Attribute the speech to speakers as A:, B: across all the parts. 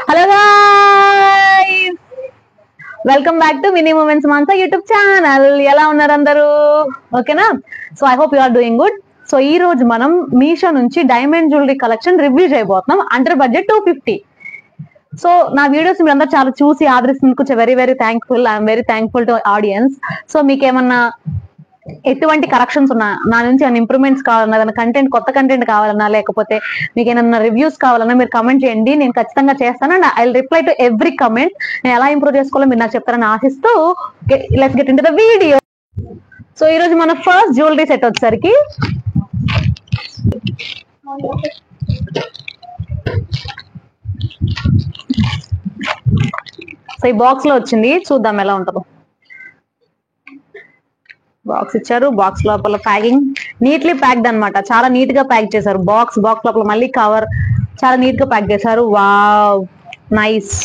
A: Hello guys, welcome back to mini moments Mansa YouTube channel. ఎలా ఉన్నారు అందరూ? ఓకేనా? So I hope you are doing good. So ఈ రోజు మనం మీషో నుంచి డైమండ్ జ్యువెలరీ కలెక్షన్ రివ్యూ చేయబోతున్నాం. Under budget 250. సో నా వీడియోస్ మీరు అందరూ చాలా చూసి ఆదరిస్తున్నందుకు very very thankful. I'm very thankful to audience. So మీకు ఏమన్నా ఎటువంటి కరెక్షన్స్ ఉన్నా, నా నుంచి ఏమైనా ఇంప్రూవ్మెంట్స్ కావాలన్నా, ఏదైనా కంటెంట్ కొత్త కంటెంట్ కావాలన్నా, లేకపోతే మీకు ఏమైనా రివ్యూస్ కావాలన్నా మీరు కమెంట్ చేయండి, నేను ఖచ్చితంగా చేస్తాను. And I will reply to every comment. నేను ఎలా ఇంప్రూవ్ చేసుకోవాలో మీరు నాకు చెప్తారని ఆశిస్తూ let's get into the video. So ఈ రోజు మన ఫస్ట్ జ్యువెలరీ సెట్ వచ్చేసరికి సో ఈ బాక్స్ లో వచ్చింది, చూద్దాం ఎలా ఉంటుందో. బాక్స్ ఇచ్చారు, బాక్స్ లోపల ప్యాకింగ్ నీట్లీ ప్యాక్డ్ అనమాట. చాలా నీట్ గా ప్యాక్ చేశారు. బాక్స్ లోపల మళ్ళీ కవర్ చాలా నీట్ గా ప్యాక్ చేశారు. Wow, nice.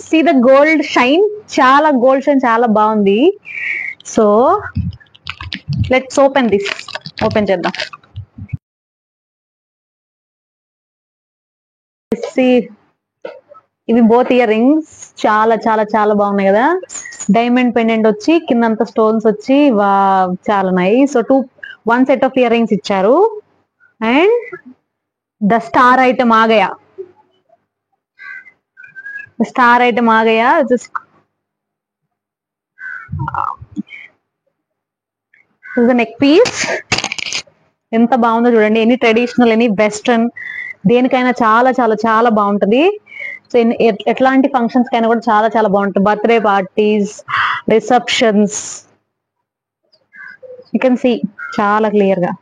A: See the gold shine, చాలా గోల్డ్ షైన్, చాలా బాగుంది. So let's open this. Open చేద్దాం. ఇవి బోత్ ఇయర్ రింగ్స్ చాలా చాలా చాలా బాగున్నాయి కదా. డైమండ్ పెండెంట్ వచ్చి కిందంతా స్టోన్స్ వచ్చి వా చాలా nice. So one set of earrings ఇచ్చారు. అండ్ ద స్టార్ ఐటమ్ ఆగయా, స్టార్ ఐటమ్ ఆగయా. జస్ట్ నెక్ పీస్ ఎంత బాగుందో చూడండి. ఎనీ ట్రెడిషనల్, ఎనీ వెస్ట్రన్, దేనికైనా చాలా చాలా చాలా బాగుంటది. సో ఎట్లాంటి ఫంక్షన్స్ కైనా కూడా చాలా చాలా బాగుంటుంది. Birthday parties, receptions, you can see చాలా క్లియర్ గా.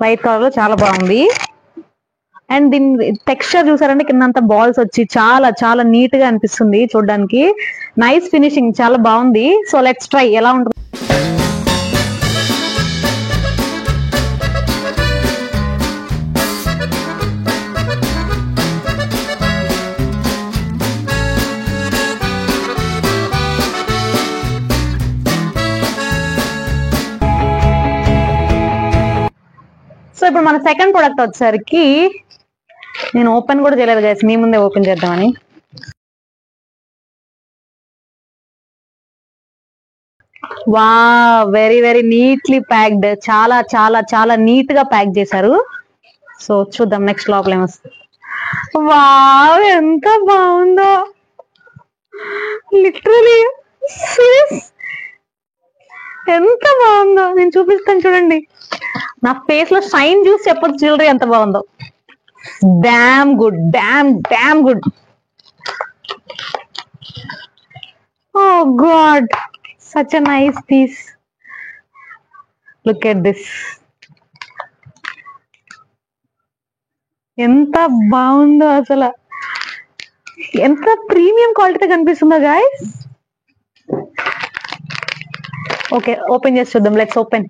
A: వైట్ కలర్ లో చాలా బాగుంది. అండ్ దీని టెక్స్చర్ చూసారంటే కిందంతా బాల్స్ వచ్చి చాలా చాలా నీట్ గా అనిపిస్తుంది చూడడానికి. నైస్ ఫినిషింగ్, చాలా బాగుంది. సో లెట్స్ ట్రై ఎలా ఉంటుంది. సో ఇప్పుడు మన సెకండ్ ప్రొడక్ట్ వచ్చేసరికి నేను ఓపెన్ కూడా చేయలేదు గైస్, మీ ముందే ఓపెన్ చేద్దామని. వా, వెరీ వెరీ నీట్లీ ప్యాక్డ్, చాలా చాలా చాలా నీట్ గా ప్యాక్ చేశారు. సో చూద్దాం నెక్స్ట్ లోపల ఏమొస్తుంది. వా, ఎంత బాగుందో లిటరలీ, ఎంత బాగుందో. నేను చూపిస్తాను చూడండి. నా ఫేస్ లో షైన్ చూసి చెప్పొచ్చు జ్యువెలరీ ఎంత బాగుందో. Damn good, damn good. Oh God, such a nice piece. Look at this. ఎంత బాగుందో అసలు, ఎంత ప్రీమియం క్వాలిటీతో కనిపిస్తుందో గాయస్. ఓకే, ఓపెన్ చేసి చూద్దాం. Let's open.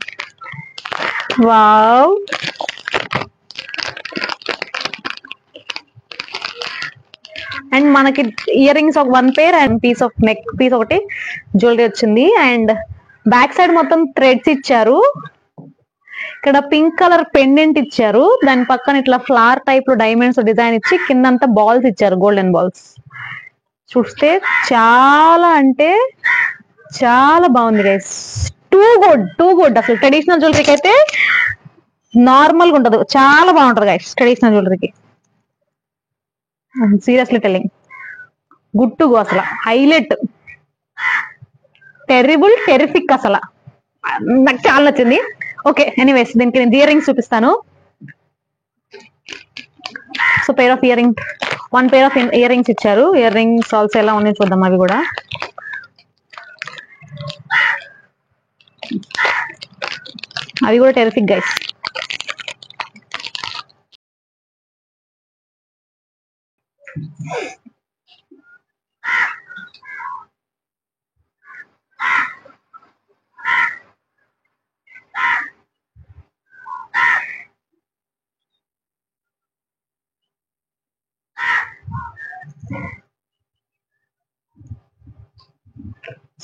A: వావ్, అండ్ మనకి ఇయర్ రింగ్స్ ఒక 1 pair and piece of neck piece ఒకటి జ్యువెలరీ వచ్చింది. అండ్ బ్యాక్ సైడ్ మొత్తం థ్రెడ్స్ ఇచ్చారు. ఇక్కడ పింక్ కలర్ పెండెంట్ ఇచ్చారు. దాని పక్కన ఇట్లా ఫ్లవర్ టైప్ లో డైమండ్స్ డిజైన్ ఇచ్చి కిందంతా బాల్స్ ఇచ్చారు, గోల్డెన్ బాల్స్. చూస్తే చాలా అంటే చాలా బాగుంది గైస్. Too good. అసలు ట్రెడిషనల్ జ్యువెలరీకి అయితే నార్మల్ గా ఉండదు, చాలా బాగుంటది గైస్ ట్రెడిషనల్ జ్యువెలరీకి. Seriously telling, good to go. అసలు హైలైట్, టెరిఫిక్. అసలు నాకు చాలా నచ్చింది. ఓకే, ఎనీవేస్ దీనికి నేను ఇయర్ రింగ్స్ చూపిస్తాను. So pair of earring, 1 pair of earrings ఇచ్చారు. ఇయర్ రింగ్స్ ఆల్సో ఎలా ఉన్నాయి చూద్దాం. అవి కూడా terrific guys.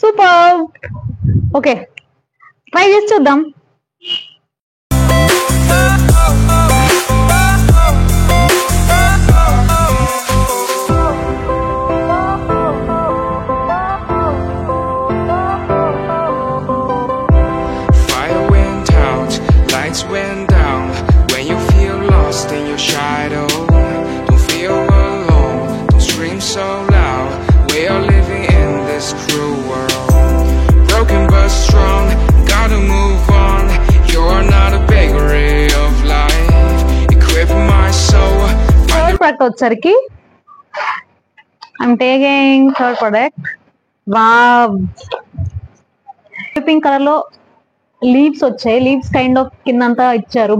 A: Super. Okay, try చేసి చూద్దాం.
B: shadow. Don't feel alone, don't scream so loud. We are living in this cruel world. Broken but strong, gotta move on. You're not a bakery of life. Equip my soul.
A: Third product వచ్చరికి I'm taking third product. Wow, pink colour లో leaves వచ్చాయి. Leaves kind of కిందంతా ఇచ్చారు.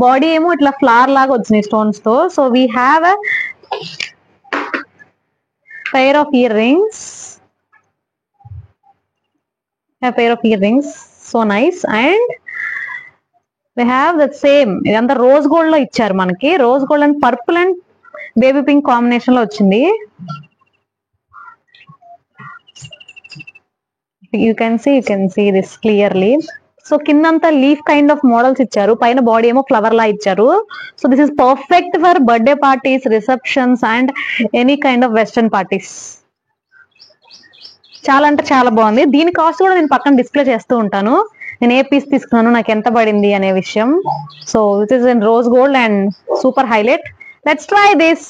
A: Body ఏమో ఇట్లా flower లాగా వచ్చినాయి stones తో. So we have a pair of earrings. So nice. And we have the same, ఇదంతా రోజ్ గోల్డ్ లో ఇచ్చారు మనకి. Rose gold and purple and baby pink combination లో వచ్చింది. You can see this clearly. So కిందంతా leaf kind of models ఇచ్చారు, పైన body ఏమో ఫ్లవర్ లా ఇచ్చారు. So this is perfect for birthday parties, receptions and any kind of western parties. చాలా అంటే చాలా బాగుంది. దీని కాస్ట్ కూడా నేను పక్కన డిస్ప్లే చేస్తూ ఉంటాను, నేను ఏ పీస్ తీసుకున్నాను, నాకు ఎంత పడింది అనే విషయం. So this is in rose gold and super highlight. Let's try this.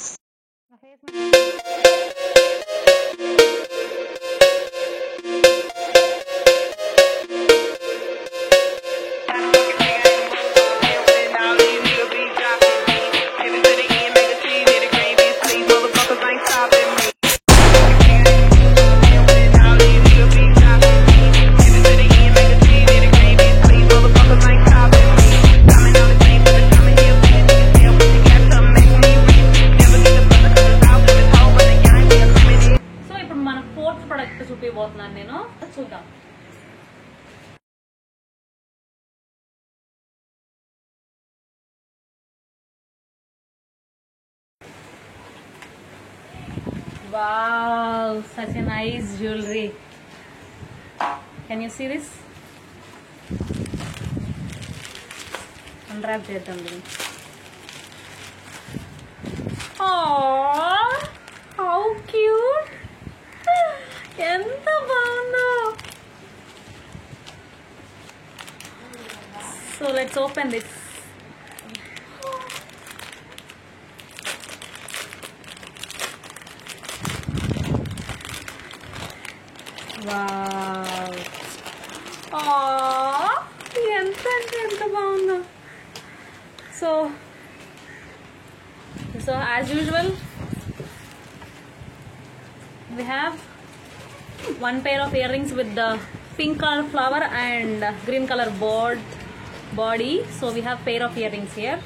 A: చూపిపోతున్నాను నేను, చూద్దాం. Wow, such a nice jewelry. Can you see this? Unwrap చేద్దాం దీన్ని. Aww, how cute. ఎంత బాగుందో. So let's open this. Wow. Aww, ఎంత బాగుందో. So as usual we have one pair of earrings with the pink color flower and green color body. So we have pair of earrings here.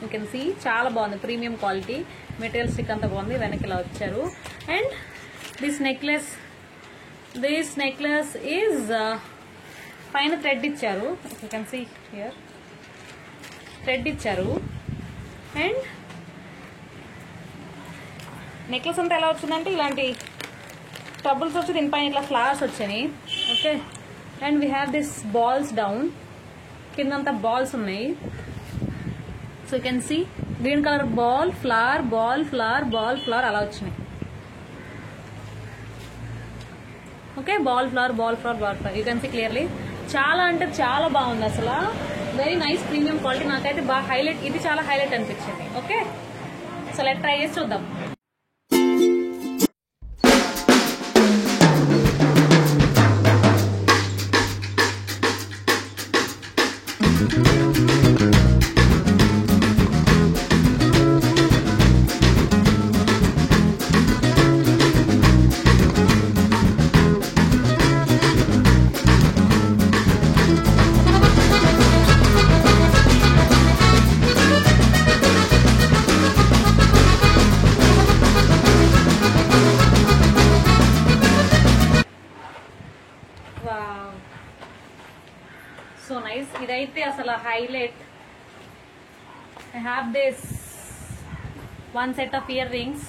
A: You can see చాలా బాగుంది, premium quality, material stick అంతా బాగుంది, వెనక్కి ఇలా వచ్చారు. And this necklace is పైన thread ఇచ్చారు. You can see here thread ఇచ్చారు. అండ్ నెక్లెస్ అంతా ఎలా వచ్చిందంటే ఇలాంటి ట్రబుల్స్ వచ్చి దీనిపైన ఇట్లా ఫ్లవర్స్ వచ్చాయి. Okay, and we have this balls down, కిందంతా బాల్స్ ఉన్నాయి. So you can see green colour ball flower అలా వచ్చినాయి. Okay, ball flower you can see clearly. చాలా అంటే చాలా బాగుంది అసలు, వెరీ నైస్ ప్రీమియం క్వాలిటీ. నాకైతే బాగా హైలైట్, ఇది చాలా హైలైట్ అనిపించింది. ఓకే, సో లెట్ ట్రై చేసి చూద్దాం. సో నైస్, ఇదైతే అసలు highlight. I have this one set of earrings.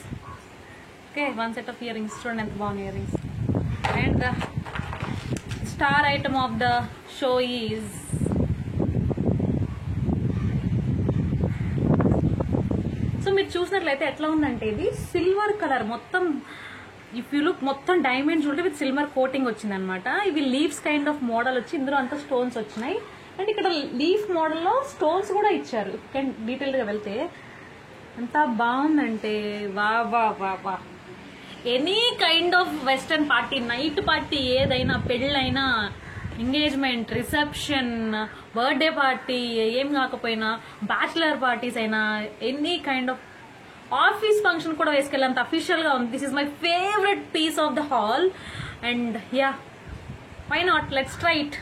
A: Okay, one set of earrings. చూడండి ఎంత బాగుంది ear rings. And the star item of the show is so మీరు చూసినట్లయితే ఎట్లా ఉందంటే ఇది సిల్వర్ కలర్ మొత్తం. ఇఫ్ యూ లుక్ మొత్తం diamond jewellery with silver coating వచ్చింది అనమాట. ఇవి లీవ్స్ కైండ్ ఆఫ్ మోడల్ వచ్చి ఇందులో అంతా స్టోన్స్ వచ్చినాయి. అండ్ ఇక్కడ లీఫ్ మోడల్లో స్టోన్స్ కూడా ఇచ్చారు. డీటెయిల్గా వెళ్తే ఎంత బాగుందంటే వా వా వా వా. Any kind of western party, night party ఏదైనా, పెళ్ళైనా, ఎంగేజ్మెంట్, రిసెప్షన్, బర్త్డే పార్టీ, ఏం కాకపోయినా బ్యాచిలర్ పార్టీస్ అయినా, any kind of office function కూడా వేసుకెళ్ళేంత అఫీషియల్ గా ఉంది. This is my favourite piece of the haul. And yeah, why not, let's try it.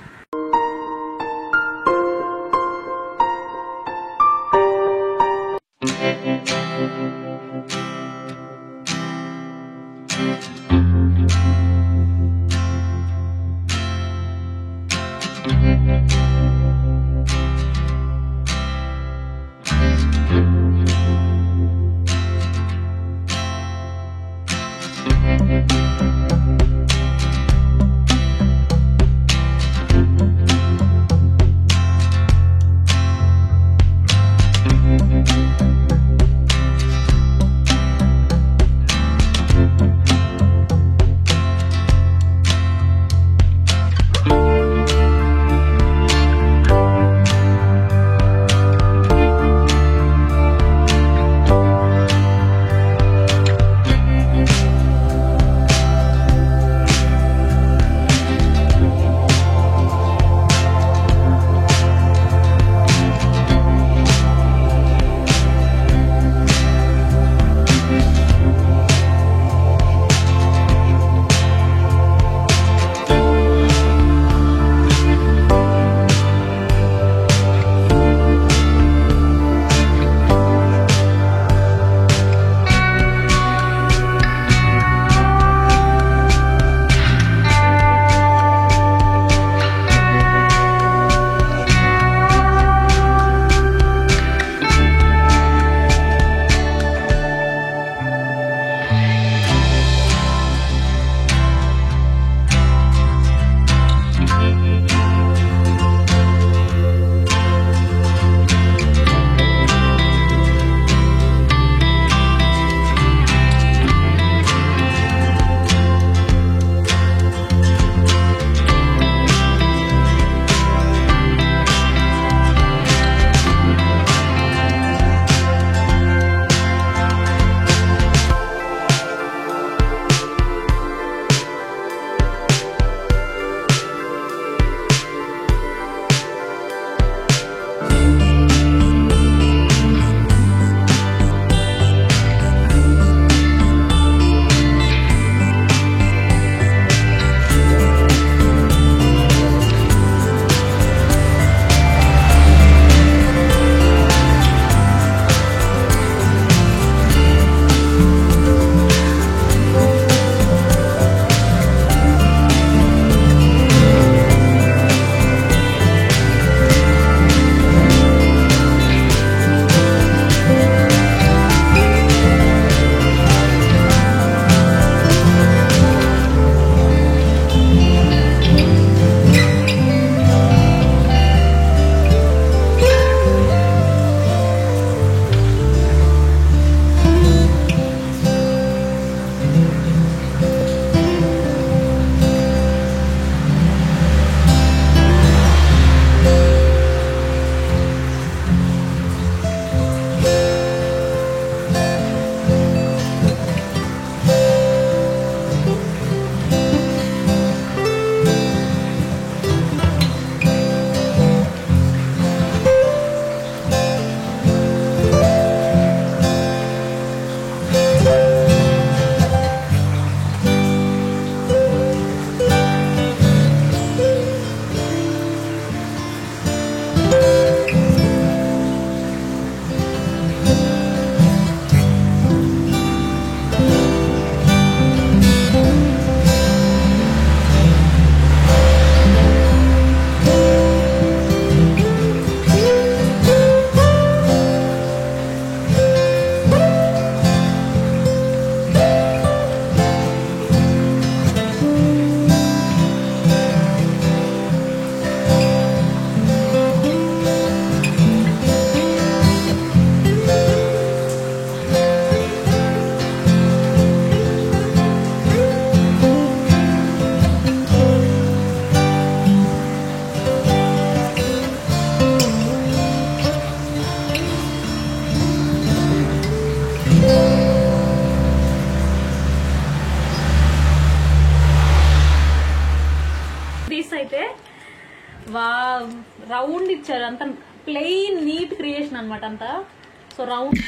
C: ఇచ్చారు, అంత ప్లెయిన్ నీట్ క్రియేషన్ అనమాట అంతా. So round